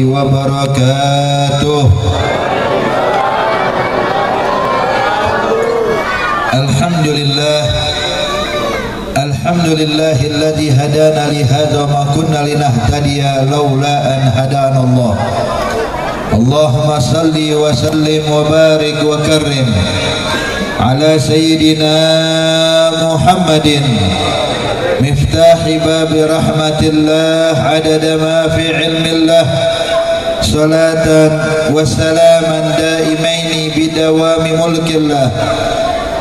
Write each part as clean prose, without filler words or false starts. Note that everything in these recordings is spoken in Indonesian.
wabarakatuh. Alhamdulillahilladzi hadana li hadza ma kunna linahtadiya laula an hadana Allah. Allahumma salli wa sallim wa barik wa karrim ala sayyidina Muhammadin miftahi babi rahmatillah adada ma fi ilmillah salatan wa salaman daimaini bidawami mulkillah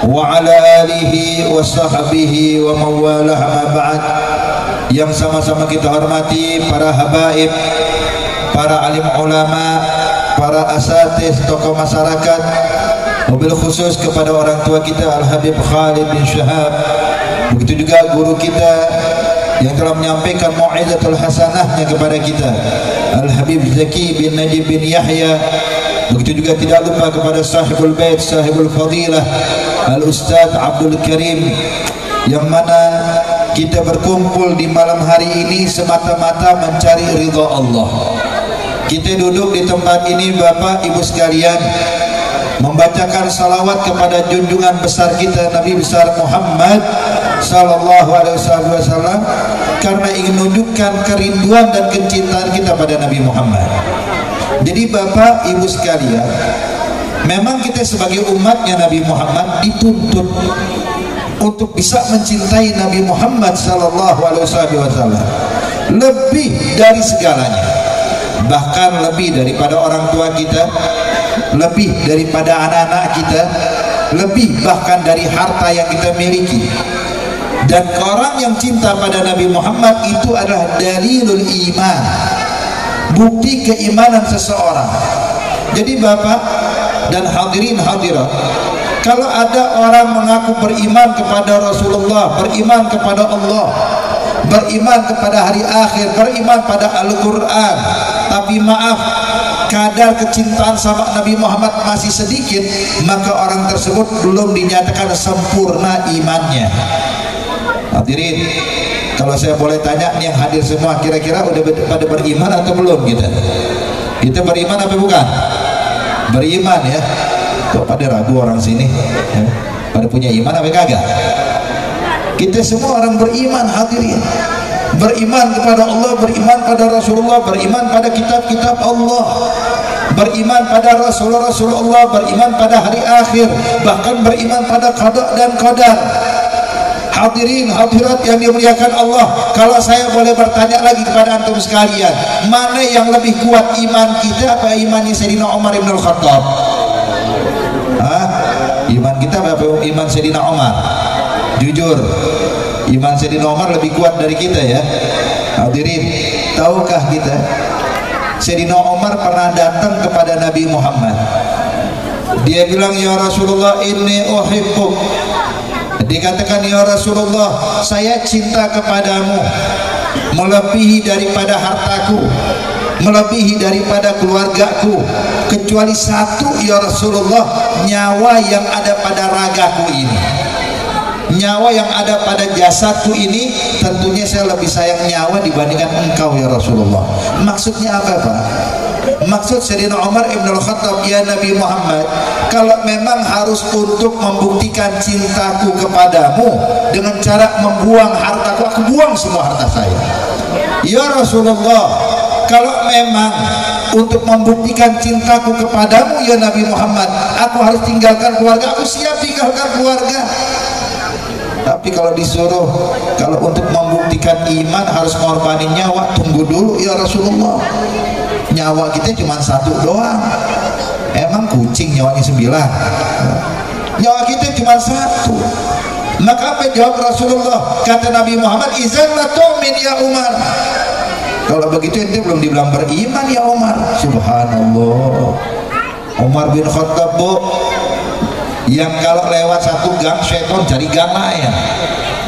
wa ala alihi wa sahbihi wa mawalah ma ba'd. Yang sama-sama kita hormati para habaib, para alim ulama, para asatidz, tokoh masyarakat, mobil khusus kepada orang tua kita Al-Habib Khalid bin Syahab, begitu juga guru kita yang telah menyampaikan mau'izatul hasanahnya kepada kita Al-Habib Zaki bin Najib bin Yahya, begitu juga tidak lupa kepada sahibul bait, sahibul fadilah Al-Ustadz Abdul Karim, yang mana kita berkumpul di malam hari ini semata-mata mencari ridha Allah. Kita duduk di tempat ini Bapak Ibu sekalian membacakan salawat kepada junjungan besar kita Nabi besar Muhammad sallallahu alaihi wasallam karena ingin menunjukkan kerinduan dan kecintaan kita pada Nabi Muhammad. Jadi Bapak Ibu sekalian, memang kita sebagai umatnya Nabi Muhammad dituntut untuk bisa mencintai Nabi Muhammad sallallahu alaihi wasallam lebih dari segalanya, bahkan lebih daripada orang tua kita, lebih daripada anak-anak kita, lebih bahkan dari harta yang kita miliki. Dan orang yang cinta pada Nabi Muhammad itu adalah dalilul iman, bukti keimanan seseorang. Jadi Bapak dan hadirin hadirat, kalau ada orang mengaku beriman kepada Rasulullah, beriman kepada Allah, beriman kepada hari akhir, beriman pada Al-Quran, tapi maaf, kadar kecintaan sama Nabi Muhammad masih sedikit, maka orang tersebut belum dinyatakan sempurna imannya. Hadirin, kalau saya boleh tanya nih yang hadir semua, kira-kira udah pada beriman atau belum kita? Kita beriman apa bukan? Beriman ya. Kok pada ragu orang sini ya? Pada punya iman apa kagak? Kita semua orang beriman hadirin, beriman kepada Allah, beriman pada Rasulullah, beriman pada kitab-kitab Allah, beriman pada Rasulullah, beriman pada hari akhir, bahkan beriman pada qada dan qadar. Hadirin hadirat yang dimuliakan Allah, kalau saya boleh bertanya lagi kepada antum sekalian, mana yang lebih kuat, iman kita apa imannya Sayyidina Umar bin Al-Khattab? Iman kita apa iman Sayyidina Umar? Jujur, iman Sayyidina Umar lebih kuat dari kita ya. Hadirin, tahukah kita Sayyidina Umar pernah datang kepada Nabi Muhammad, dia bilang, ya Rasulullah inni uhibbuk. Dikatakan, ya Rasulullah, saya cinta kepadamu melebihi daripada hartaku, melebihi daripada keluargaku, kecuali satu ya Rasulullah, nyawa yang ada pada ragaku ini, nyawa yang ada pada jasadku ini, tentunya saya lebih sayang nyawa dibandingkan engkau ya Rasulullah. Maksudnya apa Pak? Maksud Sayyidina Umar ibn Al-Khattab, ya Nabi Muhammad, kalau memang harus untuk membuktikan cintaku kepadamu dengan cara membuang hartaku, aku buang semua harta saya. Ya Rasulullah, kalau memang untuk membuktikan cintaku kepadamu ya Nabi Muhammad, aku harus tinggalkan keluarga, aku siap tinggalkan keluarga. Tapi kalau disuruh, kalau untuk membuktikan iman harus mengorbankan nyawa, tunggu dulu ya Rasulullah, nyawa kita cuma satu doang, emang kucing nyawanya 9? Nyawa kita cuma satu. Maka apa jawab Rasulullah? Kata Nabi Muhammad, izan la tu'min ya Umar. Kalau begitu ente belum dibilang beriman ya Umar. Subhanallah. Umar bin Khattab Bu, yang kalau lewat satu gang syaitan cari gang lain.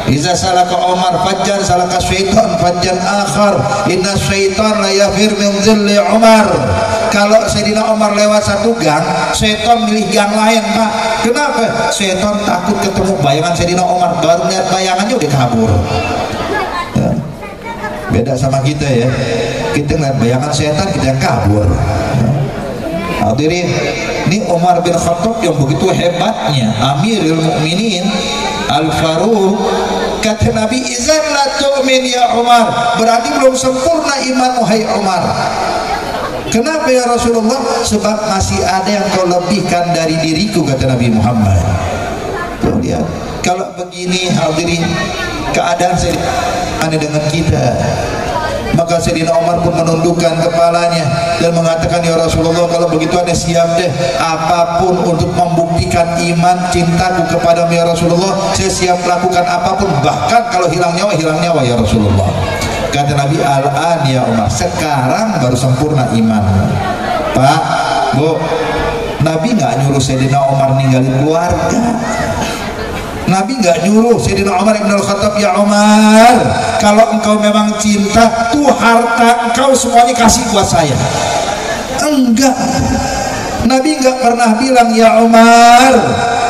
Iza salaka Umar fajjan salaka syaitan fajjan akhar, inna syaitan la yafir min zilli Umar. Kalau Sayyidina Umar lewat satu gang, syaitan milih gang lain Pak. Kenapa? Syaitan takut ketemu bayangan Sayyidina Umar, baru lihat bayangannya udah kabur ya. Beda sama kita ya. kita ngeliat bayangan setan, kita yang kabur. Hadirin, ini Umar bin Khattab yang begitu hebatnya, Amirul Mukminin Al-Faruq. Kata Nabi, izan la tu'min ya Umar, berarti belum sempurna iman wahai Umar. Kenapa ya Rasulullah? Sebab masih ada yang kau lebihkan dari diriku, kata Nabi Muhammad. Tuh lihat, kalau begini hadirin keadaan aneh dengan kita. Maka Sayyidina Umar pun menundukkan kepalanya dan mengatakan, ya Rasulullah, kalau begitu Anda siap deh apapun untuk membuktikan iman cintaku kepadamu ya Rasulullah. Saya siap lakukan apapun, bahkan kalau hilang nyawa ya Rasulullah. Kata Nabi, al-an ya Umar, sekarang baru sempurna iman. Pak, Bu, Nabi nggak nyuruh Sayyidina Umar ninggalin keluarga. Nabi nggak nyuruh Sayyidina Umar bin Al-Khattab, ya Umar, kalau engkau memang cinta, tuh harta engkau semuanya kasih buat saya. Enggak. Nabi nggak pernah bilang, ya Umar,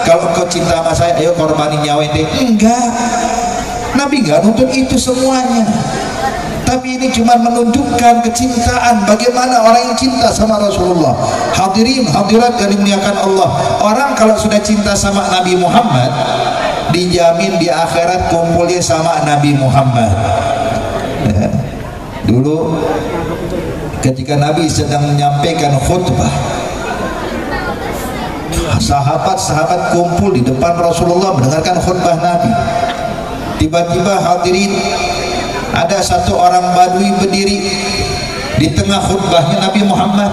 kalau engkau cinta sama saya, ayo korbanin nyawa ini. Enggak. Nabi nggak nuntut itu semuanya. Tapi ini cuma menunjukkan kecintaan, bagaimana orang yang cinta sama Rasulullah. Hadirin hadirat yang dimuliakan Allah, orang kalau sudah cinta sama Nabi Muhammad, dijamin di akhirat kumpulnya sama Nabi Muhammad. Ya. Dulu ketika Nabi sedang menyampaikan khutbah, sahabat-sahabat kumpul di depan Rasulullah mendengarkan khutbah Nabi. Tiba-tiba hadirin, ada satu orang Badui berdiri di tengah khutbahnya Nabi Muhammad.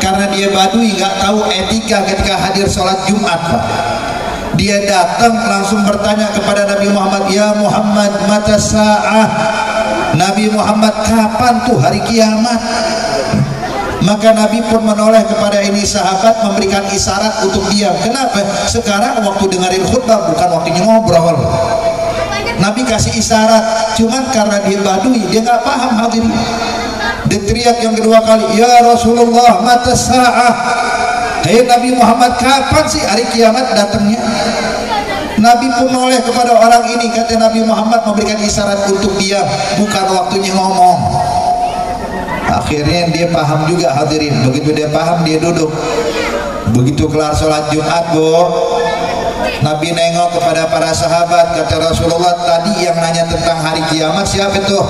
Karena dia Badui, nggak tahu etika ketika hadir sholat Jumat, Pak. Dia datang langsung bertanya kepada Nabi Muhammad, ya Muhammad, mata sa'ah. Nabi Muhammad, kapan tuh hari kiamat? Maka Nabi pun menoleh kepada ini sahabat, memberikan isyarat untuk diam. Kenapa? Sekarang waktu dengerin khutbah, bukan waktunya ngobrol. Nabi kasih isyarat, cuman karena dia Badui, dia nggak paham hadirin. Dia teriak yang kedua kali, ya Rasulullah, mata sa'ah. Hei Nabi Muhammad, kapan sih hari kiamat datangnya? Nabi pun noleh kepada orang ini, kata Nabi Muhammad memberikan isyarat untuk diam, bukan waktunya ngomong. Akhirnya dia paham juga hadirin. Begitu dia paham, dia duduk. Begitu kelar sholat Jumat, Bu, Nabi nengok kepada para sahabat, kata Rasulullah, tadi yang nanya tentang hari kiamat siapa itu?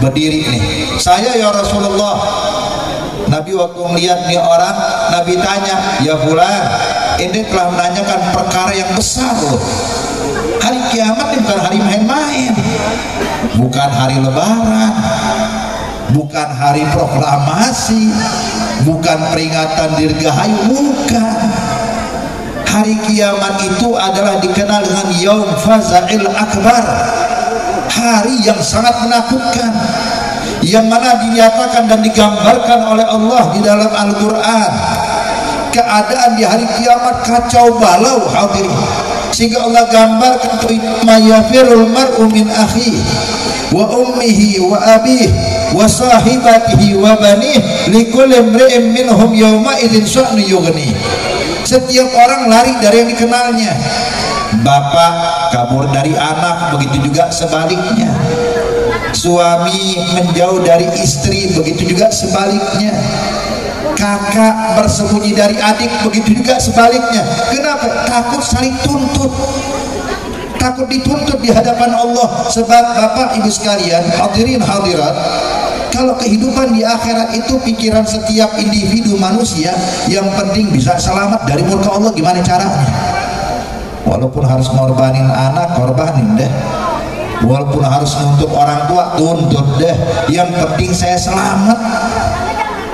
Berdiri nih, saya ya Rasulullah. Nabi waktu melihat nih orang, Nabi tanya, ya fulan, ini telah menanyakan perkara yang besar loh. Hari kiamat ini bukan hari main-main, bukan hari lebaran, bukan hari proklamasi, bukan peringatan dirgahayu, bukan. Hari kiamat itu adalah dikenal dengan Yaum Faza'il Akbar, hari yang sangat menakutkan, yang mana dinyatakan dan digambarkan oleh Allah di dalam Al-Quran. Keadaan di hari kiamat kacau balau hadirin, sehingga Allah gambarkan mayafirul mar'u min akhihi wa ummihi wa abihi wa sahibatihi wa banih likulli imri'in minhum yawma idzin sya'nu yughni. Setiap orang lari dari yang dikenalnya. Bapak kabur dari anak, begitu juga sebaliknya. Suami menjauh dari istri, begitu juga sebaliknya. Kakak bersembunyi dari adik, begitu juga sebaliknya. Kenapa? Takut saling tuntut, takut dituntut di hadapan Allah. Sebab Bapak Ibu sekalian, hadirin hadirat, kalau kehidupan di akhirat itu pikiran setiap individu manusia, yang penting bisa selamat dari murka Allah. Gimana caranya? Walaupun harus ngorbanin anak, korbanin deh. Walaupun harus nuntut orang tua, tuntut deh. Yang penting saya selamat.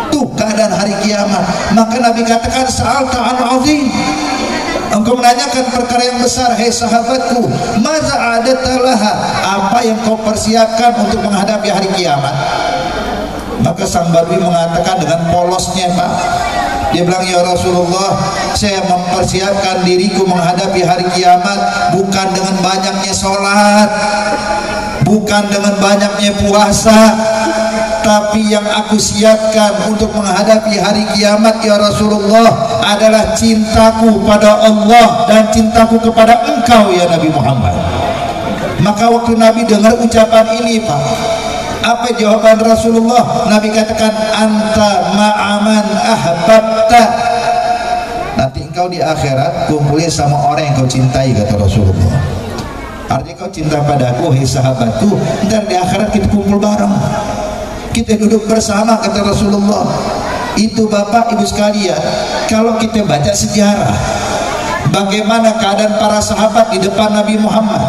Tuh keadaan hari kiamat. Maka Nabi katakan, sa'al ta'an azim, engkau menanyakan perkara yang besar, hei sahabatku, maza adatalaha, apa yang kau persiapkan untuk menghadapi hari kiamat? Maka sang Badui mengatakan dengan polosnya, Pak, dia bilang, ya Rasulullah, saya mempersiapkan diriku menghadapi hari kiamat bukan dengan banyaknya sholat, bukan dengan banyaknya puasa, tapi yang aku siapkan untuk menghadapi hari kiamat ya Rasulullah adalah cintaku pada Allah dan cintaku kepada engkau ya Nabi Muhammad. Maka waktu Nabi dengar ucapan ini, Pak, Apa jawaban Rasulullah? Nabi katakan, anta ma'aman ahbabta. Nanti engkau di akhirat kumpulin sama orang yang kau cintai, kata Rasulullah. Artinya kau cinta padaku, hei sahabatku, ntar di akhirat kita kumpul bareng, kita duduk bersama, kata Rasulullah. Itu Bapak Ibu sekalian, kalau kita baca sejarah bagaimana keadaan para sahabat di depan Nabi Muhammad,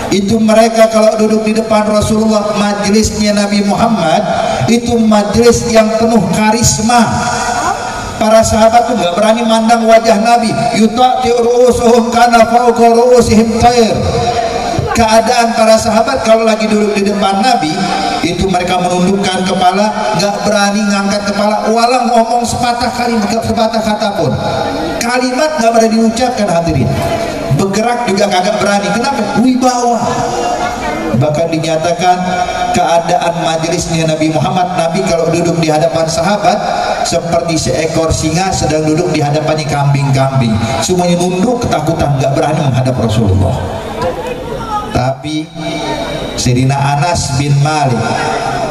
itu mereka kalau duduk di depan Rasulullah, majelisnya Nabi Muhammad itu majelis yang penuh karisma. Para sahabat tuh nggak berani mandang wajah Nabi. Yutati ru'usuhum kana fawqa ru'usihim tayr. Keadaan para sahabat kalau lagi duduk di depan Nabi itu mereka menundukkan kepala, nggak berani ngangkat kepala, walau ngomong sepatah kata pun, kalimat nggak berani diucapkan, hadirin. Bergerak juga kagak berani. Kenapa? Wibawa. Bahkan dinyatakan keadaan majelisnya Nabi Muhammad, Nabi kalau duduk di hadapan sahabat seperti seekor singa sedang duduk di hadapannya kambing-kambing, semuanya nunduk ketakutan, nggak berani menghadap Rasulullah. Tapi Sayyidina Anas bin Malik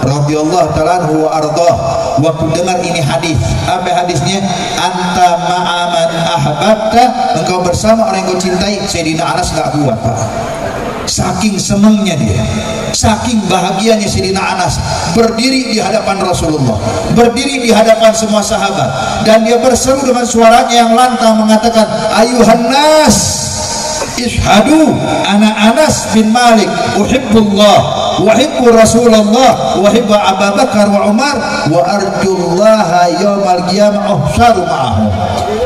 radhiyallahu ta'ala anhu wa ardhah waktu dengar ini hadis, apa hadisnya? Anta ma'aman ahbabta, engkau bersama orang yang kau cintai. Sayyidina Anas gak kuat, Pak. Saking senangnya dia, saking bahagianya Sayyidina Anas berdiri di hadapan Rasulullah, berdiri di hadapan semua sahabat, dan dia berseru dengan suaranya yang lantang mengatakan, ayuhan nas ishadu ana Anas bin Malik uhibbullah wa uhibbu Rasulullah wa uhibbu Abu Bakar wa Umar wa arjullaha yaumal qiyamah uhsyaru ma'ahum.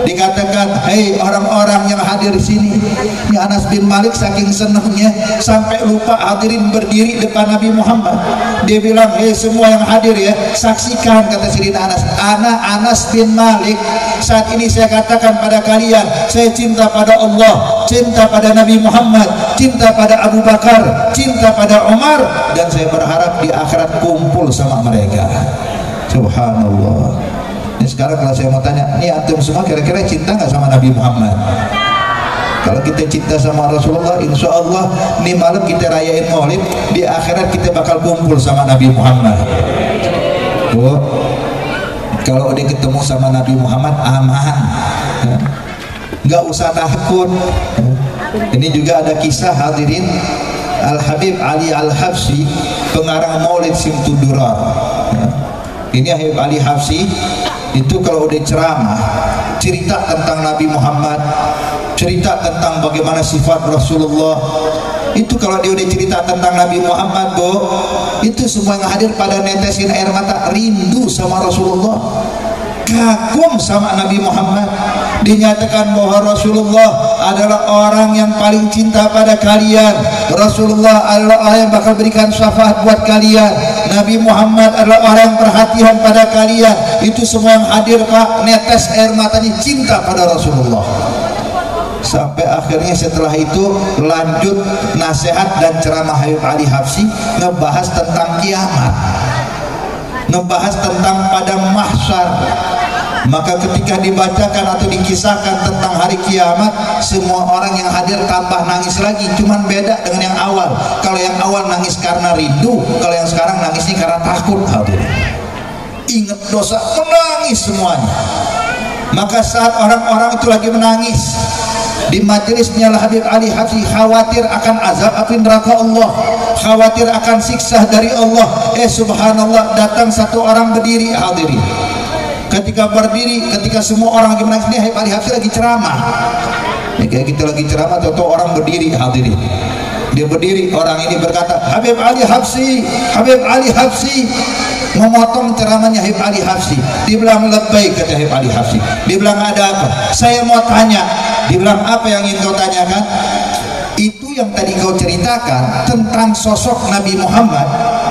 Dikatakan, hei orang-orang yang hadir di sini, ini Anas bin Malik saking senangnya sampai lupa hadirin berdiri depan Nabi Muhammad. Dia bilang, hei semua yang hadir ya, saksikan, kata Sayyidina Anas, ana Anas bin Malik, saat ini saya katakan pada kalian, saya cinta pada Allah, cinta pada Nabi Muhammad, cinta pada Abu Bakar, cinta pada Umar, dan saya berharap di akhirat kumpul sama mereka. Subhanallah. Ini sekarang kalau saya mau tanya, nih antum semua kira-kira cinta nggak sama Nabi Muhammad? Kalau kita cinta sama Rasulullah, insya Allah nih malam kita rayain Maulid, di akhirat kita bakal kumpul sama Nabi Muhammad. Tuh, kalau udah ketemu sama Nabi Muhammad aman, nggak usah takut. Ini juga ada kisah, hadirin. Al Habib Ali Al Habsyi, pengarang Maulid Simtudurar. Ini Habib Ali Habsyi itu kalau udah ceramah cerita tentang Nabi Muhammad, cerita tentang bagaimana sifat Rasulullah, itu kalau dia udah cerita tentang Nabi Muhammad, itu semua yang hadir pada netesin air mata, rindu sama Rasulullah, kagum sama Nabi Muhammad. Dinyatakan bahwa Rasulullah adalah orang yang paling cinta pada kalian, Rasulullah adalah orang yang bakal berikan syafaat buat kalian, Nabi Muhammad adalah orang yang perhatian pada kalian. Itu semua yang hadir, Pak, netes air matanya cinta pada Rasulullah. Sampai akhirnya setelah itu lanjut nasihat dan ceramah Habib Ali Habsyi ngebahas tentang kiamat, ngebahas tentang padang mahsyar. Maka ketika dibacakan atau dikisahkan tentang hari kiamat, semua orang yang hadir tambah nangis lagi. Cuman beda dengan yang awal. Kalau yang awal nangis karena rindu, kalau yang sekarang nangisnya karena takut. Ingat dosa, menangis semuanya. Maka saat orang-orang itu lagi menangis di majelisnya Habib Ali Habsyi, khawatir akan azab api neraka Allah, khawatir akan siksa dari Allah. Subhanallah, datang satu orang berdiri, hadirin. Ketika berdiri, ketika semua orang lagi menangis, ini Habib Ali Habsyi lagi ceramah. Ya, kayak kita lagi ceramah, atau orang berdiri, hadirin. Dia berdiri, orang ini berkata, Habib Ali Habsyi, Habib Ali Habsyi, memotong ceramahnya Habib Ali Habsyi. Dia bilang, lebay, kata Habib Ali Habsyi. Dia bilang, ada apa? Saya mau tanya. Dia bilang, apa yang ingin kau tanyakan? Itu yang tadi kau ceritakan tentang sosok Nabi Muhammad.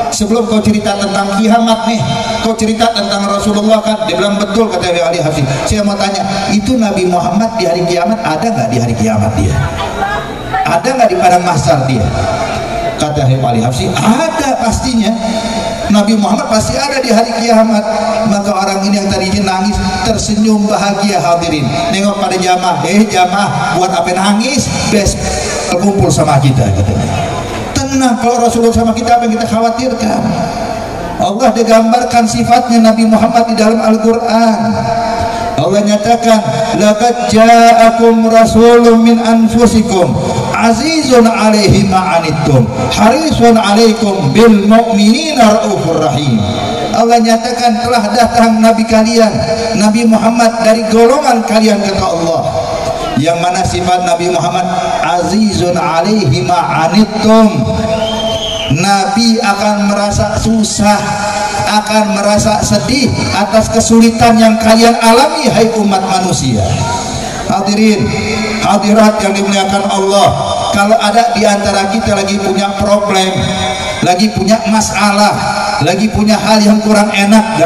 Sebelum kau cerita tentang kiamat nih, kau cerita tentang Rasulullah kan? Dia bilang, betul, kata Habib Ali Habsyi. Saya mau tanya, itu Nabi Muhammad di hari kiamat ada nggak? Di hari kiamat dia ada nggak? Di padang mahsyar dia? Kata Habib Ali Habsyi, ada pastinya. Nabi Muhammad pasti ada di hari kiamat. Maka orang ini yang tadinya nangis tersenyum bahagia, hadirin. Nengok pada jamaah, jamaah, buat apa nangis? Besok terkumpul sama kita, katanya. Tenang, kalau Rasulullah sama kita, apa yang kita khawatirkan? Allah digambarkan sifatnya Nabi Muhammad di dalam Al-Quran. Allah nyatakan, laqad ja'akum rasulun min anfusikum azizun 'alaihi ma 'anittum harisun 'alaikum bil mu'minina raufur rahim. Allah nyatakan telah datang nabi kalian, Nabi Muhammad dari golongan kalian, kata Allah, yang mana sifat Nabi Muhammad azizun 'alaihi ma 'anittum. Nabi akan merasa susah, akan merasa sedih atas kesulitan yang kalian alami, hai umat manusia. Hadirin hadirat yang dimuliakan Allah, kalau ada di antara kita lagi punya problem, lagi punya masalah, lagi punya hal yang kurang enak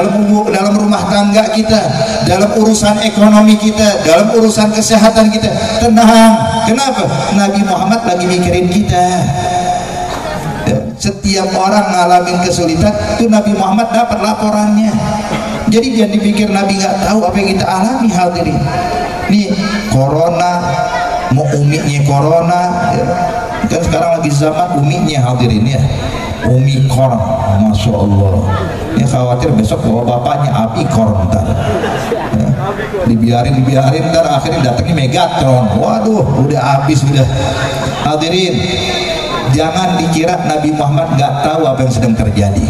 dalam rumah tangga kita, dalam urusan ekonomi kita, dalam urusan kesehatan kita, tenang. Kenapa? Nabi Muhammad lagi mikirin kita. Setiap orang ngalamin kesulitan itu Nabi Muhammad dapat laporannya. Jadi jangan dipikir Nabi nggak tahu apa yang kita alami. Hadirin, nih corona, mau uminya corona ya. Kan sekarang lagi zaman uminya, hadirin ya, Omikron, Masya Allah ya, khawatir besok bawa bapaknya Apikron ntar ya. dibiarin ntar akhirnya datangnya Megatron. Waduh, udah habis udah. Hadirin, jangan dikira Nabi Muhammad nggak tahu apa yang sedang terjadi.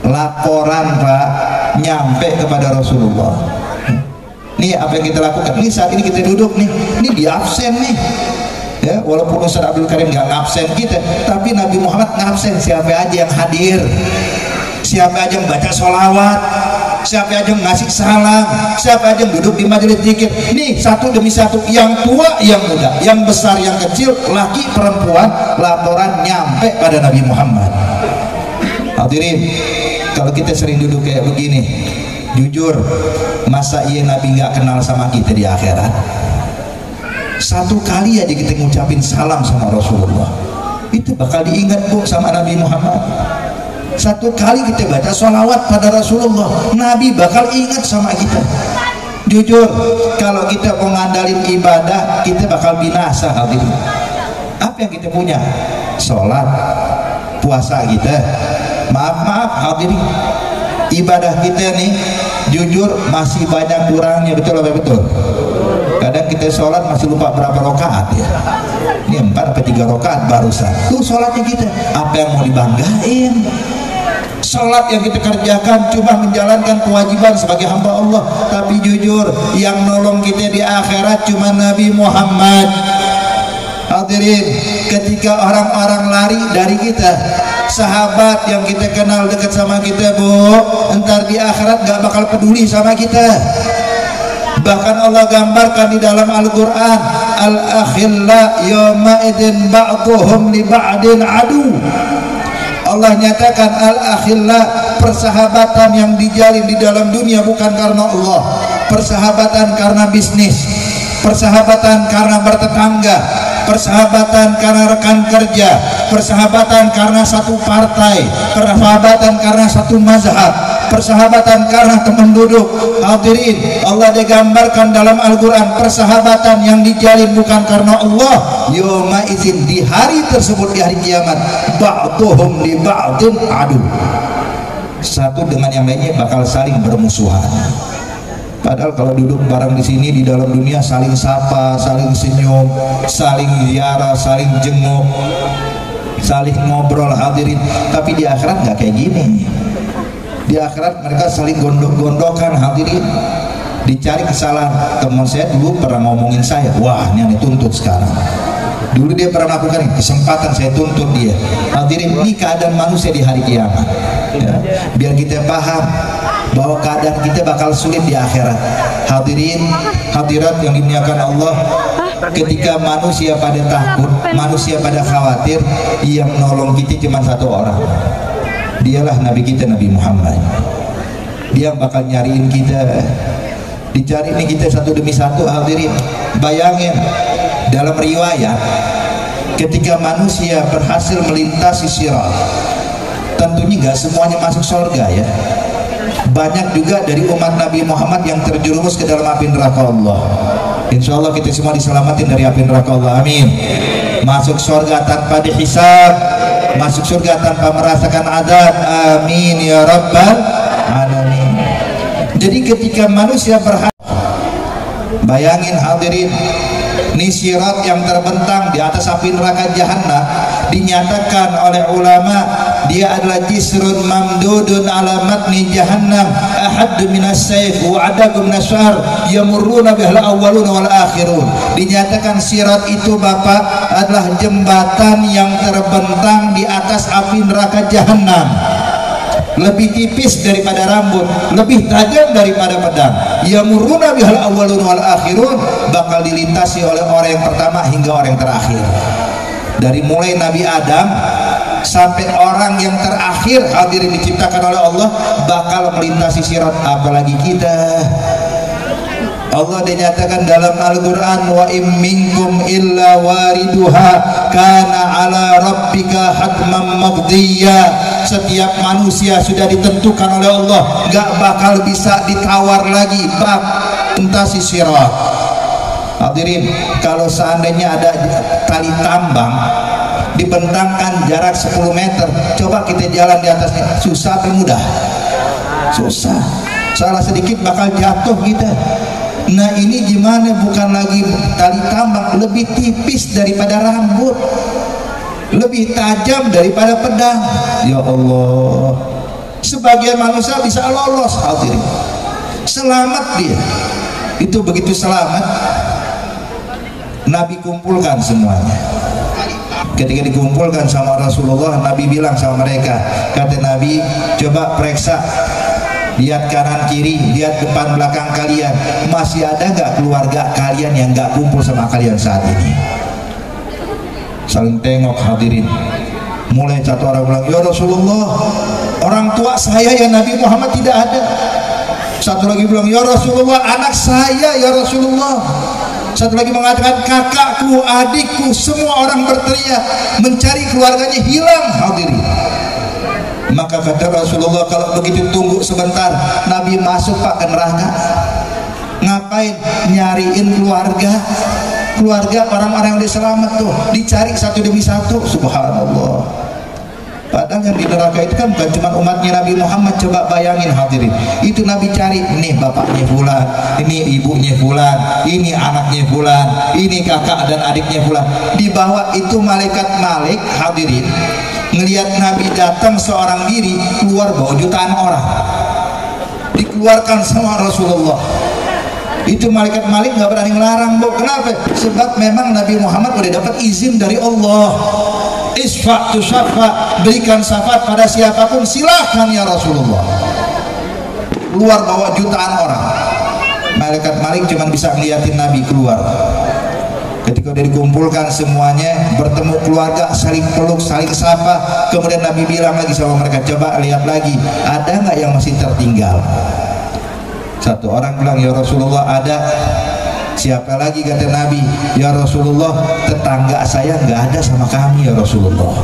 Laporan Pak nyampe kepada Rasulullah. Nih apa yang kita lakukan. Nih saat ini kita duduk nih, ini di absen nih. Ya, walaupun Ustaz Abdul Karim nggak ngabsen kita, tapi Nabi Muhammad ngabsen. Siapa aja yang hadir, siapa aja yang baca sholawat, siapa aja yang ngasih salam, siapa aja yang duduk di majelis zikir. Nih satu demi satu, yang tua, yang muda, yang besar, yang kecil, laki, perempuan, laporan nyampe pada Nabi Muhammad. Hadirin, kalau kita sering duduk kayak begini, jujur, masa iya Nabi nggak kenal sama kita di akhirat? Satu kali aja kita ngucapin salam sama Rasulullah, itu bakal diingat Bu sama Nabi Muhammad. Satu kali kita baca sholawat pada Rasulullah, Nabi bakal ingat sama kita. Jujur, kalau kita mau ngandalin ibadah, kita bakal binasa. Hadirin, apa yang kita punya? Sholat, puasa kita, maaf hadirin, ibadah kita nih jujur masih banyak kurangnya. Betul apa betul? Kadang kita sholat masih lupa berapa rakaat ya. Ini 4 atau 3 rakaat barusan. Tuh sholatnya kita, apa yang mau dibanggain? Sholat yang kita kerjakan cuma menjalankan kewajiban sebagai hamba Allah, tapi jujur yang nolong kita di akhirat cuma Nabi Muhammad. Hadirin, ketika orang-orang lari dari kita, sahabat yang kita kenal dekat sama kita Bu, entar di akhirat gak bakal peduli sama kita. Bahkan Allah gambarkan di dalam Al-Quran, al-akhilla yawma idin ba'duhum li ba'din adu. Allah nyatakan al-akhilla, persahabatan yang dijalin di dalam dunia bukan karena Allah, persahabatan karena bisnis, persahabatan karena bertetangga, persahabatan karena rekan kerja, persahabatan karena satu partai, persahabatan karena satu mazhab, persahabatan karena teman duduk. Hadirin, Allah digambarkan dalam Al-Quran, persahabatan yang dijalin bukan karena Allah. Yawma izin, di hari tersebut, di hari kiamat, ba'duhum li ba'din adu, satu dengan yang lainnya bakal saling bermusuhan. Padahal kalau duduk bareng di sini di dalam dunia saling sapa, saling senyum, saling ziarah, saling jenguk, saling ngobrol. Hadirin, tapi di akhirat nggak kayak gini. Di akhirat mereka saling gondok-gondokan. Hadirin, dicari kesalahan. Teman saya dulu pernah ngomongin saya, wah ini yang dituntut sekarang. Dulu dia pernah melakukan kesempatan, saya tuntut dia. Hadirin, ini keadaan manusia di hari kiamat ya. Biar kita paham bahwa keadaan kita bakal sulit di akhirat. Hadirin hadirat yang dimuliakan Allah, ketika manusia pada takut, manusia pada khawatir, yang nolong kita cuma satu orang, dialah Nabi kita, Nabi Muhammad. Dia bakal nyariin kita, dicari nih kita satu demi satu. Hadirin, bayangin dalam riwayat, ketika manusia berhasil melintasi sirat, tentunya nggak semuanya masuk surga ya. Banyak juga dari umat Nabi Muhammad yang terjerumus ke dalam api neraka Allah. Insya Allah kita semua diselamatin dari api neraka Allah, amin. Masuk surga tanpa dihisab, masuk surga tanpa merasakan azab. Amin ya rabbal alamin. Jadi ketika manusia bayangin hadirin, ini sirat yang terbentang di atas api neraka jahanam, dinyatakan oleh ulama dia adalah jisrun mamdudun ala matni jahannam ahaddu minas sayf wa adagu minas syahr yamurruna bihal awwaluna wal akhirun. Dinyatakan sirat itu Bapak adalah jembatan yang terbentang di atas api neraka jahanam, lebih tipis daripada rambut, lebih tajam daripada pedang. Yamurruna bihal awwalun wal akhirun, bakal dilintasi oleh orang yang pertama hingga orang yang terakhir. Dari mulai Nabi Adam sampai orang yang terakhir hadirin diciptakan oleh Allah bakal melintasi sirat, apalagi kita. Allah dinyatakan dalam Al-Quran, wa im minkum illa wariduha kana ala rabbika hatman maqdiya. Setiap manusia sudah ditentukan oleh Allah, gak bakal bisa ditawar lagi bak melintasi sirat. Hadirin, kalau seandainya ada tali tambang dibentangkan jarak 10 meter, coba kita jalan di atasnya, susah atau mudah? Susah. Salah sedikit bakal jatuh kita. Nah ini gimana, bukan lagi tali tambang, lebih tipis daripada rambut, lebih tajam daripada pedang. Ya Allah, sebagian manusia bisa lolos hadirin, selamat dia. Itu begitu selamat, Nabi kumpulkan semuanya. Ketika dikumpulkan sama Rasulullah, Nabi bilang sama mereka, kata Nabi, coba periksa, lihat kanan kiri, lihat depan belakang kalian, masih ada nggak keluarga kalian yang nggak kumpul sama kalian saat ini? Saling tengok hadirin. Mulai satu orang bilang, ya Rasulullah, orang tua saya ya Nabi Muhammad tidak ada. Satu lagi bilang, ya Rasulullah, anak saya ya Rasulullah. Satu lagi mengatakan, kakakku, adikku. Semua orang berteriak mencari keluarganya, hilang hadirin. Maka kata Rasulullah, kalau begitu tunggu sebentar, Nabi masuk Pak ke neraka. Ngapain nyariin keluarga orang-orang yang udah selamat tuh, dicari satu demi satu. Subhanallah. Padahal yang di neraka itu kan bukan cuma umatnya Nabi Muhammad. Coba bayangin hadirin, itu Nabi cari, ini bapaknya fulan, ini ibunya fulan, ini anaknya fulan, ini kakak dan adiknya fulan. Di bawah itu malaikat Malik hadirin ngelihat Nabi datang seorang diri, keluar bawa jutaan orang, dikeluarkan sama Rasulullah. Itu malaikat Malik nggak berani melarang, Bu. Kenapa? Sebab memang Nabi Muhammad udah dapat izin dari Allah. Isfa' tu syafa', berikan syafaat pada siapapun, silahkan ya Rasulullah. Keluar bawa jutaan orang. Malaikat Malik cuma bisa ngeliatin Nabi keluar. Ketika udah dikumpulkan semuanya, bertemu keluarga, saling peluk, saling sapa. Kemudian Nabi bilang lagi sama mereka, coba lihat lagi, ada nggak yang masih tertinggal? Satu orang bilang, ya Rasulullah ada. Siapa lagi? Kata Nabi, ya Rasulullah, tetangga saya nggak ada sama kami ya Rasulullah.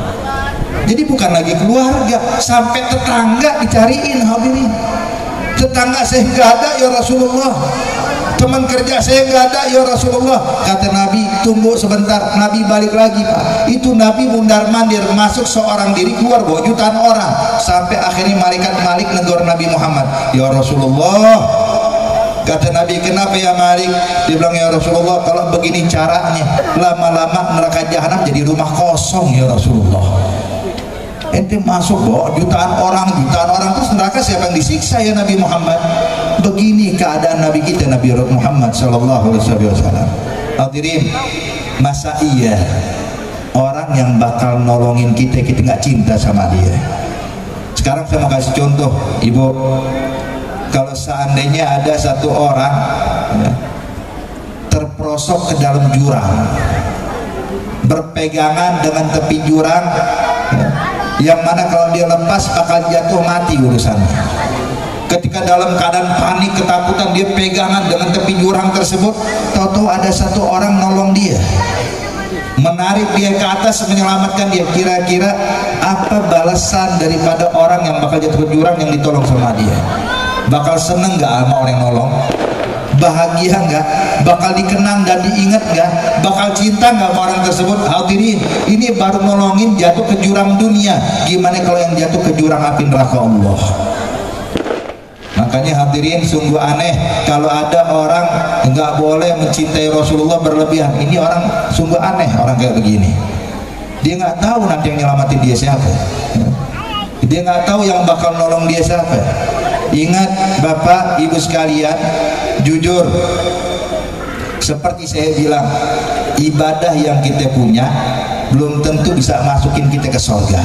Jadi bukan lagi keluarga, sampai tetangga dicariin hadirin. Tetangga saya nggak ada ya Rasulullah, teman kerja saya nggak ada ya Rasulullah. Kata Nabi, tunggu sebentar. Nabi balik lagi Pak. Itu Nabi mundar mandir, masuk seorang diri, keluar bawa jutaan orang. Sampai akhirnya malaikat Malik negor Nabi Muhammad, ya Rasulullah. Kata Nabi, kenapa ya Malik? Dia bilang, ya Rasulullah, kalau begini caranya, lama-lama neraka jahanam jadi rumah kosong ya Rasulullah. Ente masuk bawa jutaan orang terus neraka siapa yang disiksa ya Nabi Muhammad? Begini keadaan Nabi kita, Nabi Muhammad sallallahu alaihi wasallam. Hadirin, masa iya orang yang bakal nolongin kita nggak cinta sama dia? Sekarang saya mau kasih contoh, Ibu. Kalau seandainya ada satu orang ya, terperosok ke dalam jurang, berpegangan dengan tepi jurang ya, yang mana kalau dia lepas bakal jatuh mati urusannya. Ketika dalam keadaan panik, ketakutan, dia pegangan dengan tepi jurang tersebut, tahu-tahu ada satu orang nolong dia, menarik dia ke atas, menyelamatkan dia. Kira-kira apa balasan daripada orang yang bakal jatuh ke jurang yang ditolong sama dia? Bakal seneng gak sama orang yang nolong? bahagia nggak, bakal dikenang dan diingat nggak, bakal cinta nggak sama orang tersebut? Hadirin, ini baru nolongin jatuh ke jurang dunia, gimana kalau yang jatuh ke jurang api neraka Allah? Makanya hadirin, sungguh aneh kalau ada orang nggak boleh mencintai Rasulullah berlebihan. Ini orang sungguh aneh, orang kayak begini. Dia nggak tahu nanti yang nyelamatin dia siapa, dia nggak tahu yang bakal nolong dia siapa. Ingat Bapak Ibu sekalian, jujur seperti saya bilang, ibadah yang kita punya belum tentu bisa masukin kita ke surga.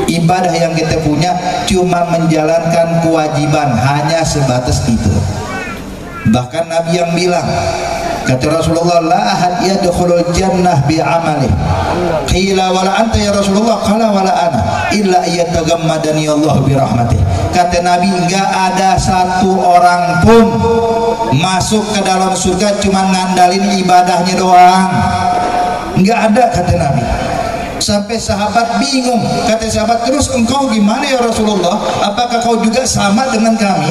Ibadah yang kita punya cuma menjalankan kewajiban, hanya sebatas itu. Bahkan Nabi yang bilang, kata Rasulullah, la ahad yadkhulul jannah bi amalih. Qila wala anta ya Rasulullah, qala wala ana illa yatagammadani Allah bi rahmatih. Kata Nabi, enggak ada satu orang pun masuk ke dalam surga cuma ngandalin ibadahnya doang. Enggak ada, kata Nabi. Sampai sahabat bingung, kata sahabat, terus engkau gimana ya Rasulullah, apakah kau juga sama dengan kami,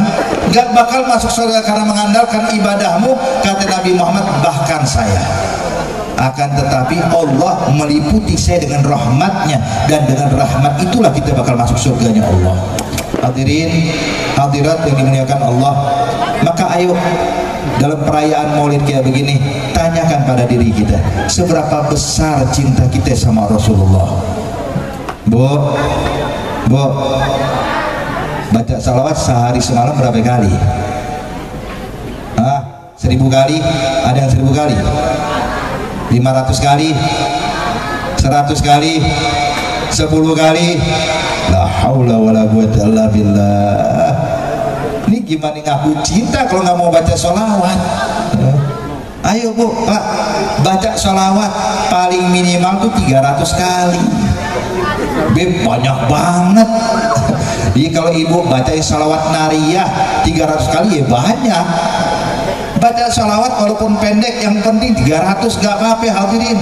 gak bakal masuk surga karena mengandalkan ibadahmu? Kata Nabi Muhammad, bahkan saya, akan tetapi Allah meliputi saya dengan rahmatnya, dan dengan rahmat itulah kita bakal masuk surganya Allah. Hadirin hadirat yang dimuliakan Allah, maka ayo dalam perayaan Maulid kayak begini, tanyakan pada diri kita, seberapa besar cinta kita sama Rasulullah. Bu, baca salawat sehari semalam berapa kali? 1000 kali? Ada yang 1000 kali? 500 kali? 100 kali? 10 kali? La haula wala quwwata illa billah. Ini gimana ngaku cinta kalau nggak mau baca sholawat? Ayo Bu, Pak, baca sholawat paling minimal tuh 300 kali. Beb, banyak banget. Jadi kalau ibu baca sholawat nariyah 300 kali ya banyak. Baca sholawat walaupun pendek, yang penting 300, gak apa-apa hadirin.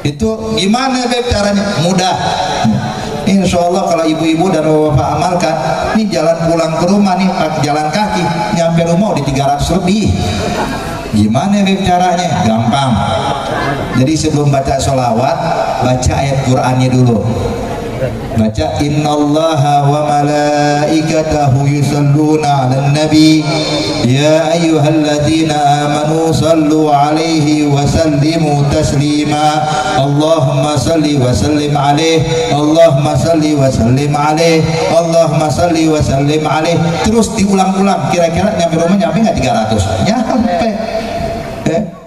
Itu gimana Beb caranya? Mudah. Insya Allah kalau ibu-ibu dan bapak amalkan, ini jalan pulang ke rumah nih, jalan kaki, nyampe rumah udah 300 lebih. Gimana Beb caranya? Gampang. Jadi sebelum baca sholawat, baca ayat Qur'annya dulu. Baca innallaha wa malaikatahu yusalluna 'alan nabi ya ayyuhalladzina amanu sallu 'alaihi wa sallimu taslima Allahumma salli wa sallim 'alaihi Allahumma salli wa sallim 'alaihi Allahumma salli wa sallim 'alaihi. Terus diulang-ulang, kira-kira nyampe rumah nyampe nggak 300? Nyampe.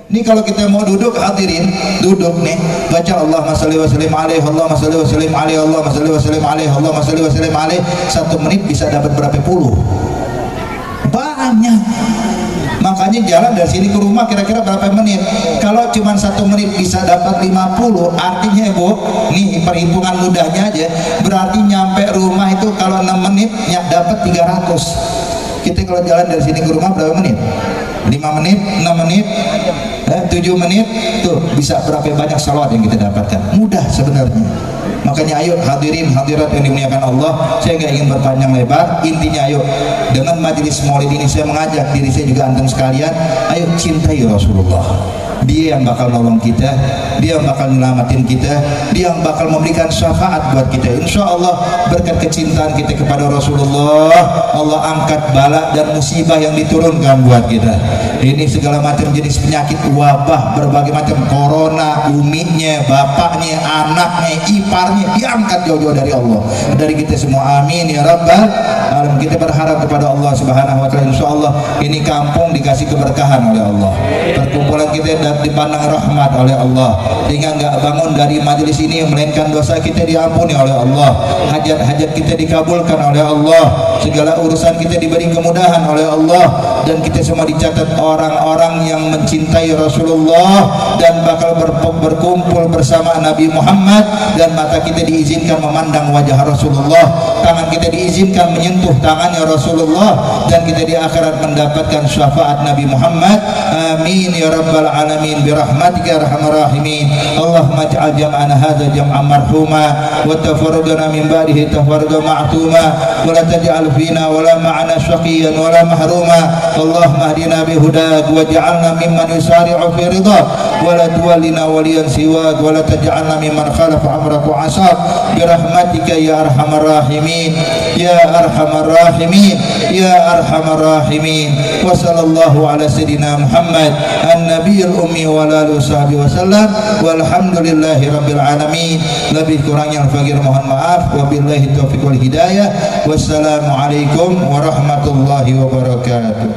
Ini kalau kita mau duduk hadirin, duduk nih, baca Allahumma shalli wa sallim alaihi Allahumma shalli wa sallim alaihi Allahumma shalli wa sallim alaihi Allahumma shalli wa sallim alaihi. 1 menit bisa dapat berapa puluh? Banyak. Makanya jalan dari sini ke rumah kira-kira berapa menit? Kalau cuma 1 menit bisa dapat 50, artinya Bu, nih perhitungan mudahnya aja, berarti nyampe rumah itu kalau 6 menit dapat 300. Kita kalau jalan dari sini ke rumah berapa menit? 5 menit, 6 menit, 7 menit, tuh bisa berapa banyak salawat yang kita dapatkan. Mudah sebenarnya. Makanya ayo hadirin hadirat yang dimuliakan Allah, saya nggak ingin berpanjang lebar, intinya ayo dengan majelis maulid ini saya mengajak diri saya juga antum sekalian, ayo cintai Rasulullah. Dia yang bakal nolong kita, dia yang bakal nyelamatin kita, dia yang bakal memberikan syafaat buat kita. Insya Allah berkat kecintaan kita kepada Rasulullah, Allah angkat bala dan musibah yang diturunkan buat kita. Ini segala macam jenis penyakit wabah, berbagai macam corona, uminya, bapaknya, anaknya, iparnya, diangkat jauh-jauh dari Allah, dari kita semua. Amin ya rabbal alamin. Kita berharap kepada Allah Subhanahu wa taala, insya Allah ini kampung dikasih keberkahan oleh Allah, perkumpulan kita dipandang rahmat oleh Allah, sehingga nggak bangun dari majelis ini melainkan dosa kita diampuni oleh Allah, hajat-hajat kita dikabulkan oleh Allah, segala urusan kita diberi kemudahan oleh Allah, dan kita semua dicatat orang-orang yang mencintai Rasulullah dan bakal berkumpul bersama Nabi Muhammad, dan mata kita diizinkan memandang wajah Rasulullah, tangan kita diizinkan menyentuh tangannya Rasulullah, dan kita di akhirat mendapatkan syafaat Nabi Muhammad. Amin ya rabbal alamin birahmatika ya arhamar rahimin. Allahumma ij'al jam'ana hadza jam'an marhuma wa tafarrudana min ba'dihi tafarrudan ma'tuma wa la taj'al fina wa la ma'ana syaqiyyan wa la mahruma Allahumma hdina bihudak waj'alna mimman yusari'u fi ridha wa la tuwallina waliyan siwak wa la taj'alna mimman khalafa amrak wa asab birahmatika ya arhamar rahimin ya arhamar rahimin ya arhamar rahimin. Wa sallallahu ala sayyidina Muhammad an-nabiyil ummi wa ala alihi wasallam walhamdulillahi rabbil alamin. Lebih kurangnya al-fakir mohon maaf, wabillahi taufiq wal hidayah. Wassalamualaikum warahmatullahi wabarakatuh.